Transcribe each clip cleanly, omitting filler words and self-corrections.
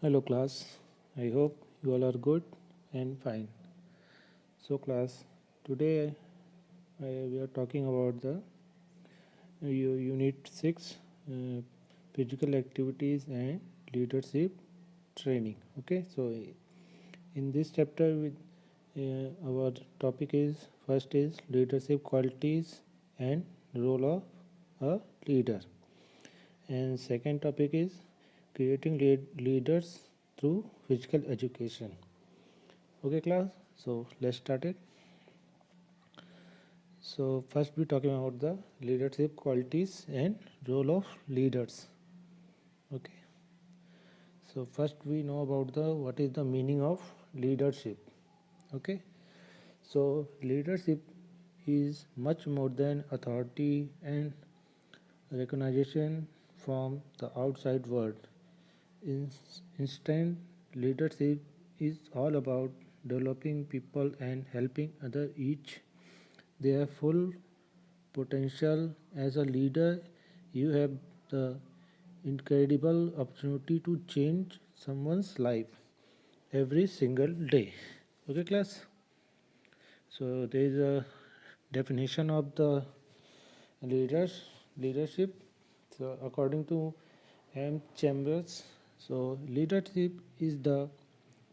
Hello class, I hope you all are good and fine. So class, today we are talking about the unit 6 physical activities and leadership training. Okay, so in this chapter our topic is first is leadership qualities and role of a leader, and second topic is creating leaders through physical education. Okay class, so let's start it. So first we talking about the leadership qualities and role of leaders. Okay, so first we know about the what is the meaning of leadership. Okay, so leadership is much more than authority and recognition from the outside world. Instant leadership is all about developing people and helping others reach their full potential. As a leader, you have the incredible opportunity to change someone's life every single day. Okay, class? So, there is a definition of the leadership. So, according to M. Chambers, so leadership is the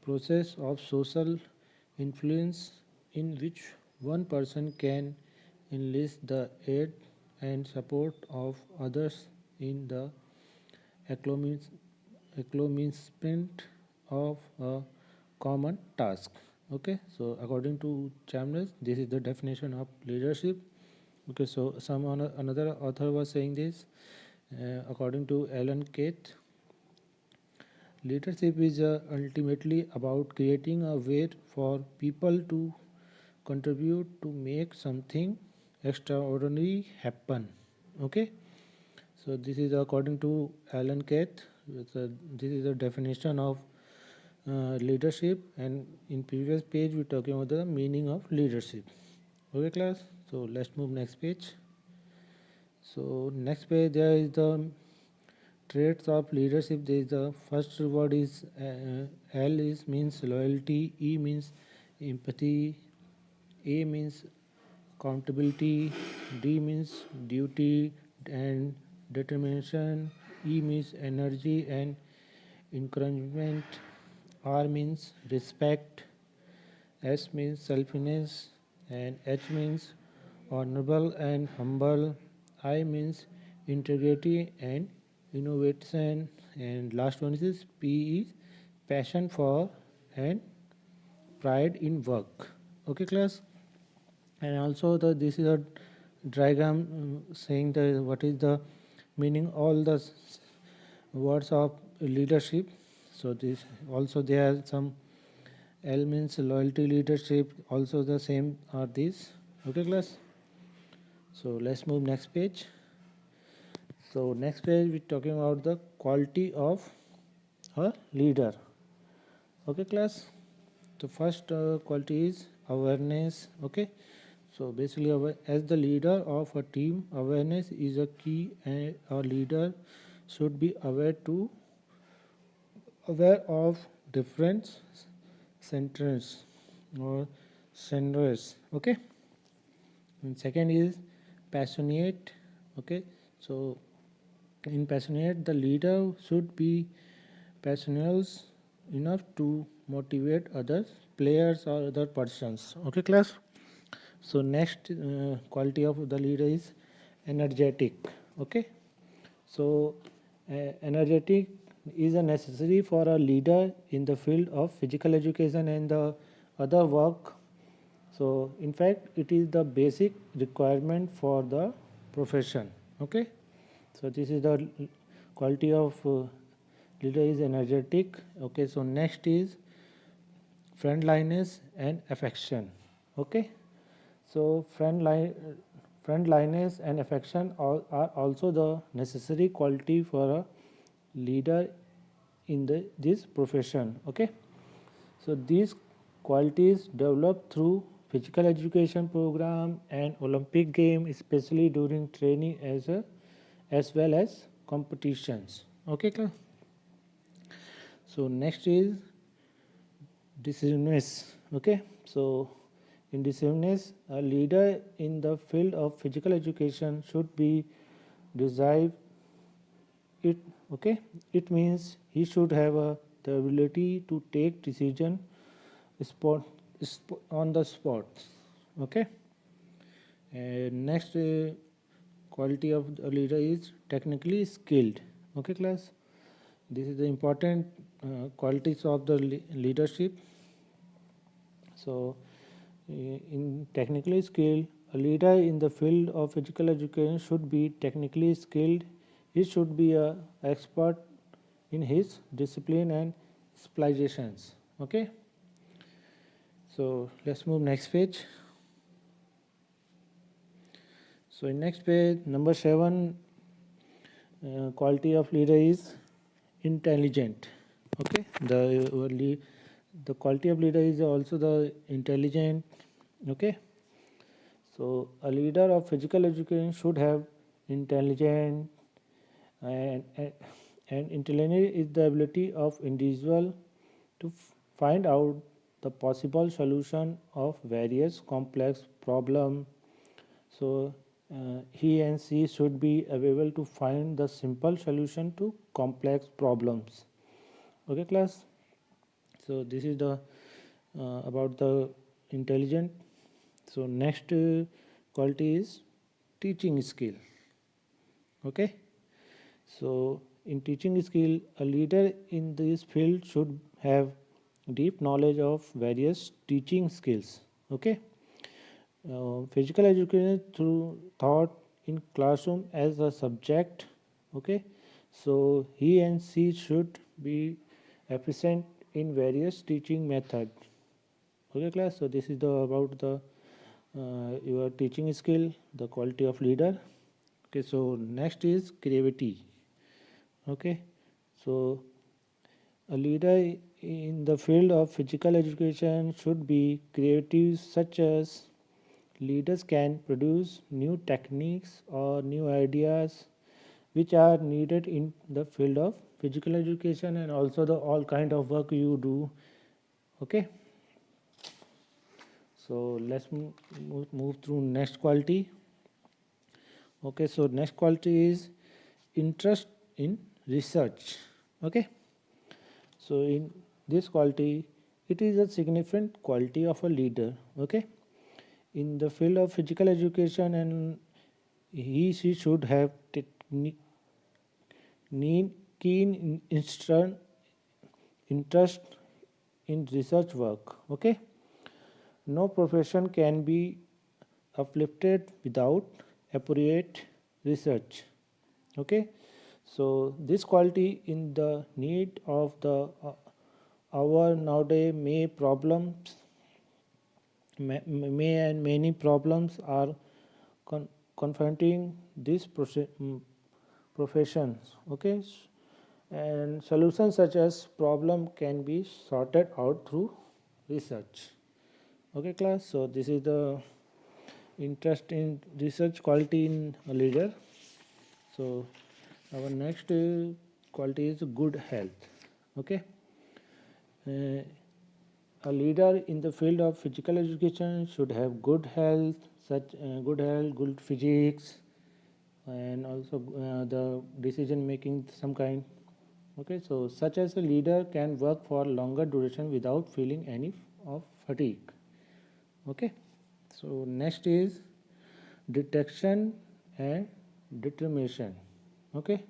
process of social influence in which one person can enlist the aid and support of others in the accomplishment of a common task. Okay, so according to Chambers, this is the definition of leadership. Okay, so another author was saying this. According to Alan Keith, leadership is ultimately about creating a way for people to contribute to make something extraordinary happen. Okay, so this is according to Alan Keith. This is a definition of leadership, and in previous page we're talking about the meaning of leadership. Okay class, so let's move next page. So next page there is the traits of leadership. There is the first word is L is means loyalty, E means empathy, A means accountability, D means duty and determination, E means energy and encouragement, R means respect, S means selfishness, and H means honorable and humble, I means integrity and innovation, and last one is P is passion for and pride in work. Okay class, and also this is a diagram saying the what is the meaning all the words of leadership. So this also there are some L means loyalty leadership, also the same are these. Okay class, so let's move next page. So next page we're talking about the quality of a leader. Okay class, the first quality is awareness. Okay, so basically as the leader of a team, awareness is a key, and a leader should be aware of different centers or centers. Okay, and second is passionate. Okay, so in passionate the leader should be passionate enough to motivate others, players or other persons. Okay class, so next quality of the leader is energetic. Okay, so energetic is a necessary for a leader in the field of physical education and the other work. So in fact it is the basic requirement for the profession. Okay, so this is the quality of leader is energetic. Okay, so next is friendliness and affection. Okay, so friendliness and affection are also the necessary quality for a leader in this profession. Okay, so these qualities developed through physical education program and Olympic game, especially during training as well as competitions. Okay, So next is decisiveness. Okay, so in decisiveness, a leader in the field of physical education should be decisive. It okay. It means he should have the ability to take decision spot, on the spot. Okay. And next quality of a leader is technically skilled. Okay, class. This is the important qualities of the leadership. So, in technically skilled, a leader in the field of physical education should be technically skilled. He should be a expert in his discipline and specializations. Okay. So let's move next page. So in next page, number 7, quality of leader is intelligent. Okay, the quality of leader is also the intelligent. Okay, so a leader of physical education should have intelligent, and intelligence is the ability of individual to find out the possible solution of various complex problem. So he and she should be able to find the simple solution to complex problems. Okay, class. So this is the about the intelligent. So next quality is teaching skill. Okay. So in teaching skill, a leader in this field should have deep knowledge of various teaching skills. Okay. Physical education through taught in classroom as a subject. Okay, so he and she should be efficient in various teaching method. Okay, class. So this is the about the your teaching skill, the quality of leader. Okay, so next is creativity. Okay, so a leader in the field of physical education should be creative, such as leaders can produce new techniques or new ideas which are needed in the field of physical education, and also the all kind of work you do. Okay, so let's move through next quality. Okay, so next quality is interest in research. Okay, so in this quality, it is a significant quality of a leader. Okay, in the field of physical education, and she should have keen interest in research work. Okay, no profession can be uplifted without appropriate research. Okay, so this quality in the need of the hour nowadays may and many problems are confronting these professions. Okay, and solutions such as problem can be sorted out through research. Okay, class. So this is the interest in research quality in a leader. So our next quality is good health. Okay, uh, a leader in the field of physical education should have good health, good physics, and also the decision making some kind. Okay, so such as a leader can work for longer duration without feeling any of fatigue. Okay, so next is detection and determination. Okay,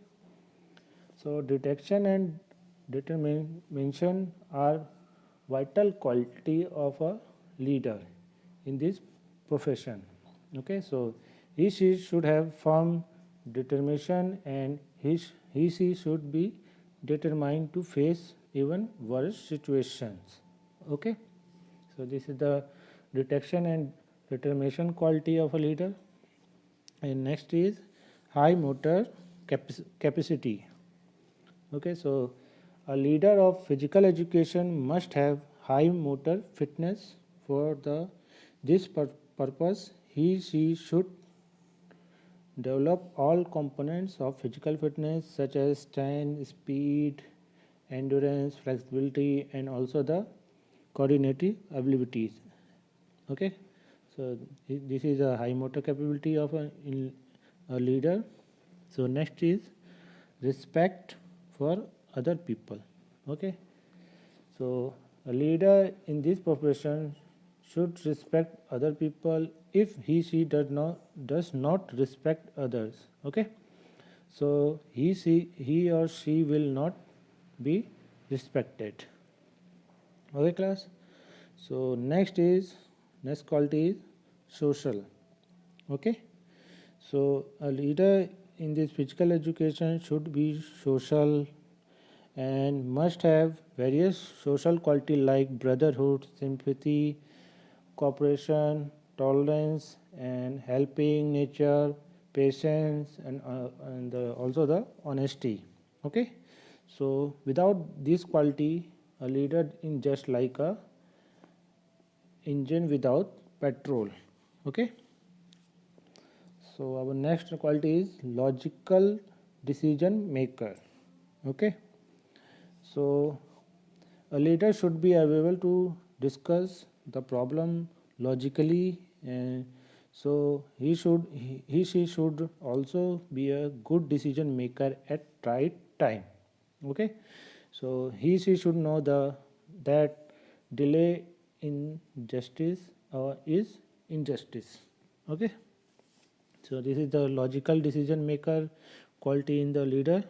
so detection and determination are vital quality of a leader in this profession. Okay, so she should have firm determination, and he she should be determined to face even worse situations. Okay, so this is the detection and determination quality of a leader. And next is high motor capacity. Okay, so a leader of physical education must have high motor fitness. For this purpose, she should develop all components of physical fitness such as strength, speed, endurance, flexibility, and also the coordinative abilities. Okay, so this is a high motor capability of a leader. So next is respect for other people. Okay, so a leader in this profession should respect other people. If he she does not respect others, okay, so he or she will not be respected. Okay, class. So next quality is social. Okay, so a leader in this physical education should be social and must have various social quality like brotherhood, sympathy, cooperation, tolerance, and helping nature, patience, and also the honesty. Okay, so without this quality, a leader is just like a engine without petrol. Okay, so our next quality is logical decision maker. Okay, so a leader should be able to discuss the problem logically, and so he she should also be a good decision maker at right time. Okay, so he she should know that delay in justice is injustice. Okay, so this is the logical decision maker quality in the leader.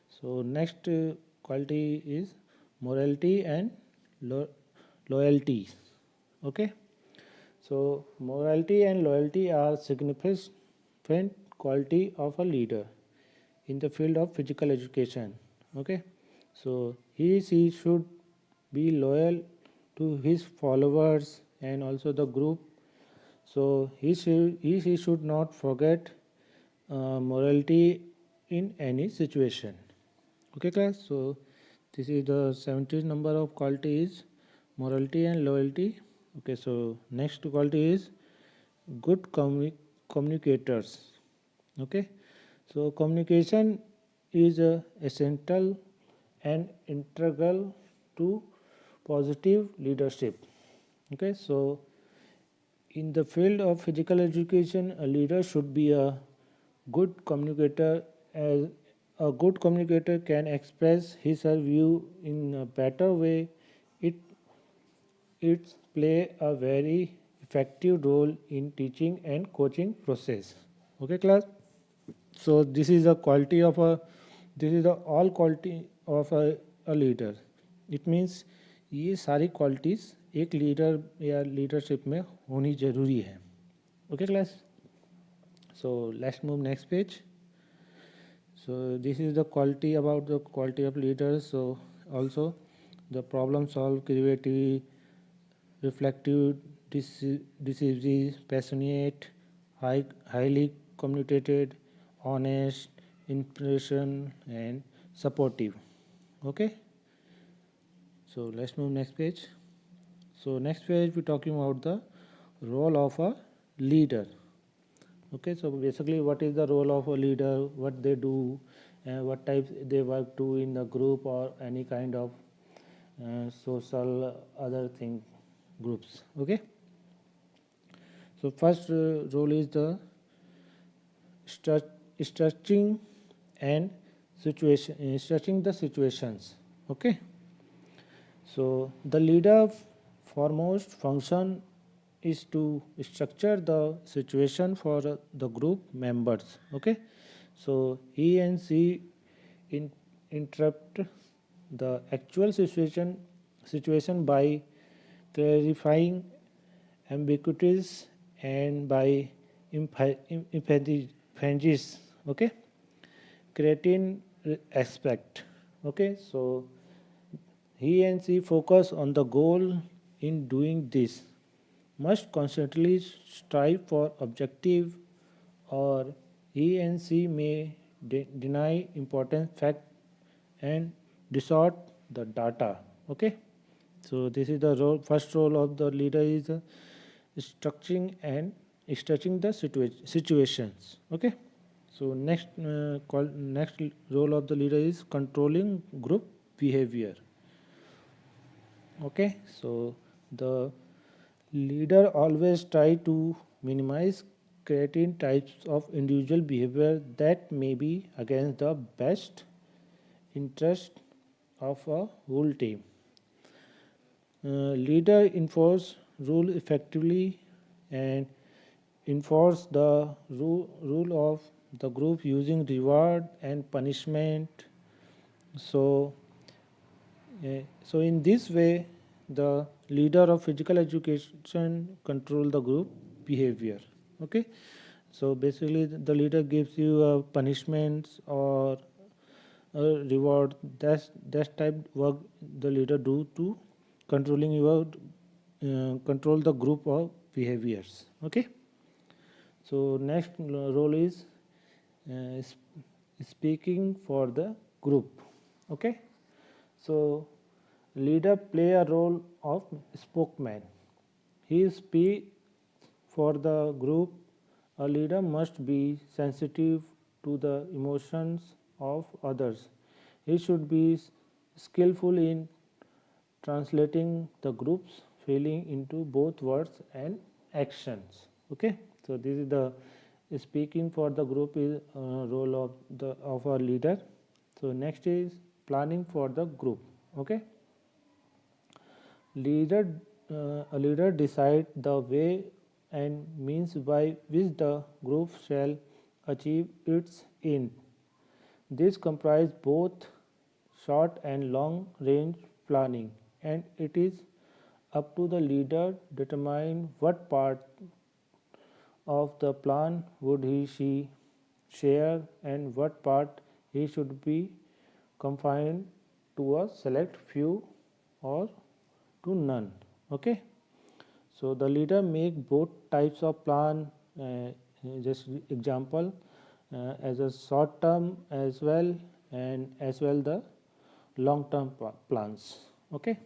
So next quality is morality and lo- loyalty. Okay, so morality and loyalty are significant quality of a leader in the field of physical education. Okay, so he should be loyal to his followers and also the group. So he should not forget morality in any situation. Okay, class. So this is the 17th number of quality is morality and loyalty. Okay, so next quality is good communicators. Okay, so communication is essential and integral to positive leadership. Okay, so in the field of physical education, a leader should be a good communicator. As a good communicator can express his or her view in a better way, it it play a very effective role in teaching and coaching process. Okay, class. So this is the all quality of a leader. It means ये सारी qualities एक leader या leadership में होनी ज़रूरी है. Okay, class. So let's move next page. So this is the quality about the quality of leaders. So also the problem solve, creativity, reflective, decisive, passionate, highly communicated, honest, inspiration, and supportive. Okay. So let's move next page. So next page we're talking about the role of a leader. Okay, so basically what is the role of a leader, what they do, and what types they work to in the group or any kind of social other thing groups. Okay, so first role is the structuring and structuring the situations. Okay, so the leader foremost function is to structure the situation for the group members. Okay, so he and she in, interrupt the actual situation by clarifying ambiguities and by emphasis. Okay, creating aspect. Okay, so he and she focus on the goal. In doing this must constantly strive for objective, or he and she may deny important fact and distort the data. Okay, so this is the first role of the leader is structuring and stretching the situations. Okay, so next role of the leader is controlling group behavior. Okay, so the leader always try to minimize creating types of individual behavior that may be against the best interest of a whole team. Leader enforce rule effectively and enforce the rule of the group using reward and punishment. So, so in this way, the leader of physical education control the group behavior. Okay, so basically the leader gives you punishments or a reward. That's type work the leader do to controlling your control the group of behaviors. Okay, so next role is speaking for the group. Okay, so leader play a role of spokesman. He speak for the group. A leader must be sensitive to the emotions of others. He should be skillful in translating the group's feeling into both words and actions. Okay, so this is the speaking for the group is role of a leader. So next is planning for the group. Okay, leader a leader decide the way and means by which the group shall achieve its end. This comprise both short and long range planning, and it is up to the leader determine what part of the plan would she share and what part he should be confined to a select few or to none. Okay, so the leader make both types of plan, just example, as a short term as well and as well the long term plans. Okay,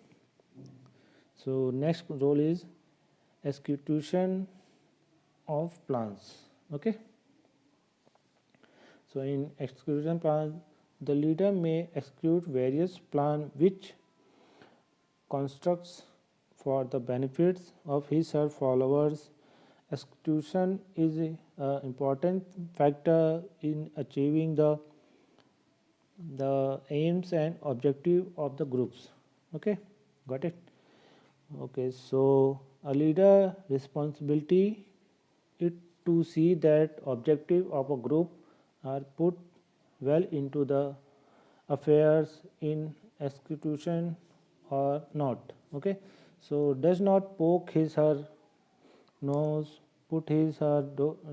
so next role is execution of plans. Okay, so in execution plan the leader may execute various plan which constructs for the benefits of his or followers. Execution is an important factor in achieving the aims and objective of the groups. Okay, got it. Okay, so a leader responsibility it to see that objective of a group are put well into the affairs in execution or not. Okay, so does not poke his her nose, put his her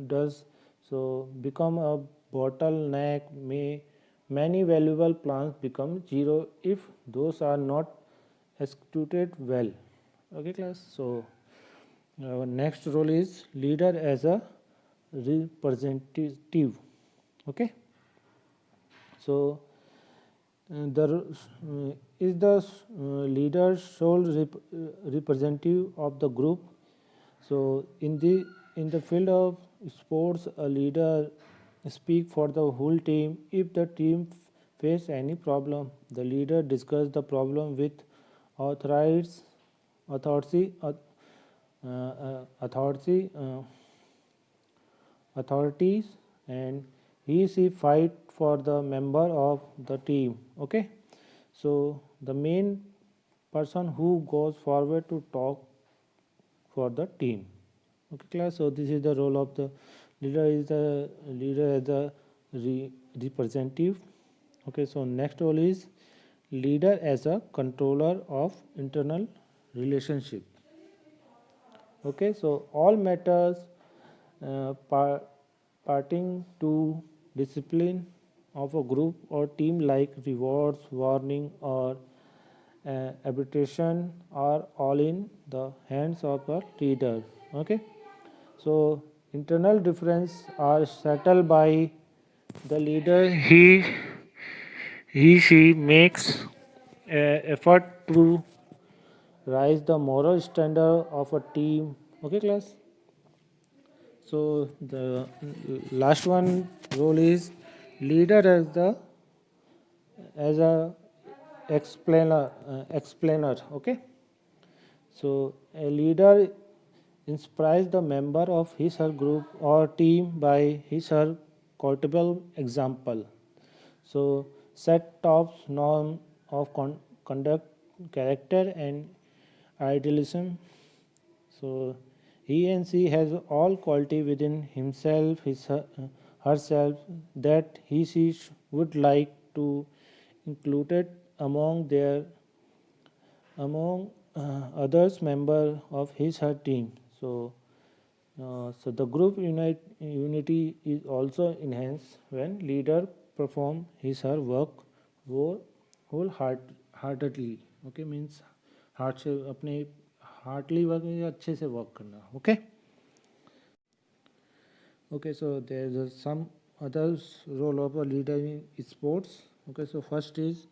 does so become a bottleneck. May many valuable plans become zero if those are not executed well. Okay, class. So our next role is leader as a representative. Okay, so the is the leader sole representative of the group. So in the field of sports, a leader speak for the whole team. If the team face any problem, the leader discuss the problem with authorities, authority, authority, authorities, and she fight for the member of the team. Okay, so the main person who goes forward to talk for the team. Okay, class. So this is the role of the leader. Is the leader as a representative. Okay, so next role is leader as a controller of internal relationship. Okay, so all matters parting to discipline of a group or team like rewards, warning, or arbitration are all in the hands of a leader. Okay, so internal difference are settled by the leader. He she makes effort to rise the moral standard of a team. Okay, class. So the last one role is leader as a explainer. Okay, so a leader inspires the member of his or group or team by his or quotable example. So set top norm of conduct, character, and idealism. So he and she has all quality within himself, herself that she would like to include it among others member of her team. So the group unity is also enhanced when leader perform his her work wholeheartedly. Okay, means heart से अपने Hartley work में अच्छे से work करना. Okay. Okay, so there's some others role of a leader in sports. Okay, so first is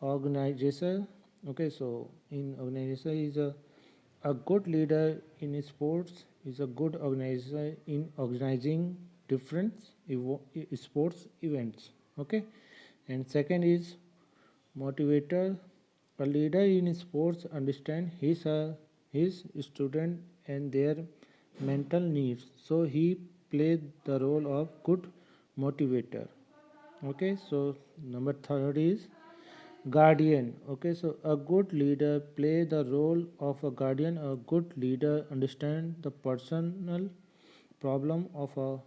organizer. Okay, so in organizer is a good leader in sports is a good organizer in organizing different sports events. Okay, and second is motivator. A leader in sports understand his student and their mental needs, so he plays the role of good motivator. Okay, so number third is guardian. Okay, so a good leader play the role of a guardian. A good leader understand the personal problem of a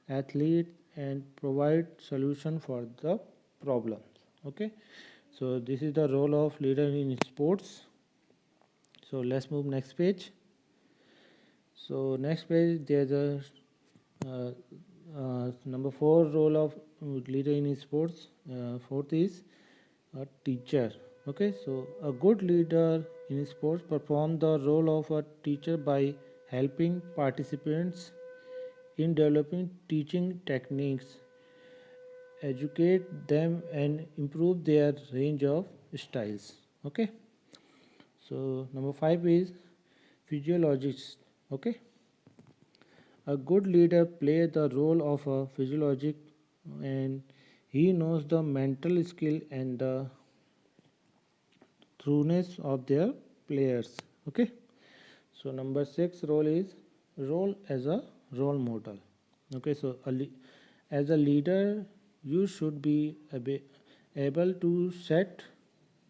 athlete and provide solution for the problems. Okay, so this is the role of leader in sports. So let's move next page. So next page there's a uh, number 4 role of leader in sports. Fourth is a teacher. Okay, so a good leader in sports perform the role of a teacher by helping participants in developing teaching techniques, educate them, and improve their range of styles. Okay, so number 5 is physiologist. Okay, a good leader plays the role of a physiologist and he knows the mental skill and the trueness of their players. Okay, so number 6 role is role as a role model. Okay, so as a leader you should be able to set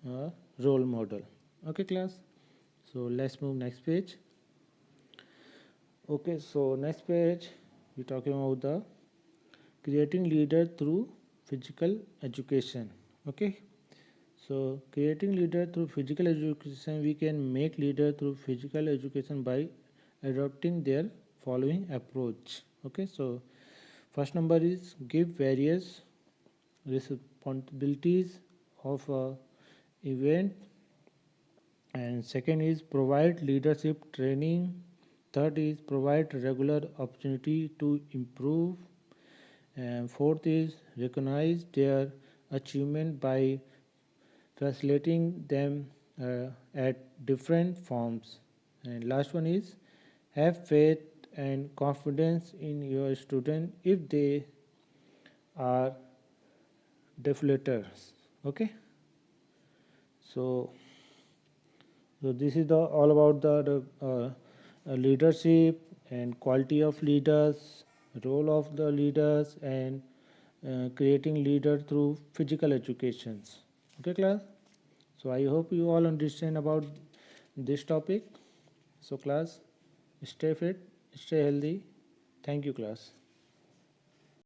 a role model. Okay, class, so let's move next page. Okay, so next page we're talking about the creating leader through physical education. Okay, so creating leader through physical education, we can make leader through physical education by adopting their following approach. Okay, so first number is give various responsibilities of a event, and second is provide leadership training, third is provide regular opportunity to improve, and fourth is recognize their achievement by facilitating them at different forms, and last one is have faith and confidence in your student if they are deflators. Okay, so this is the all about the leadership and quality of leaders, role of the leaders, and creating leader through physical educations. Okay, class, so I hope you all understand about this topic. So class, stay fit, stay healthy. Thank you, class.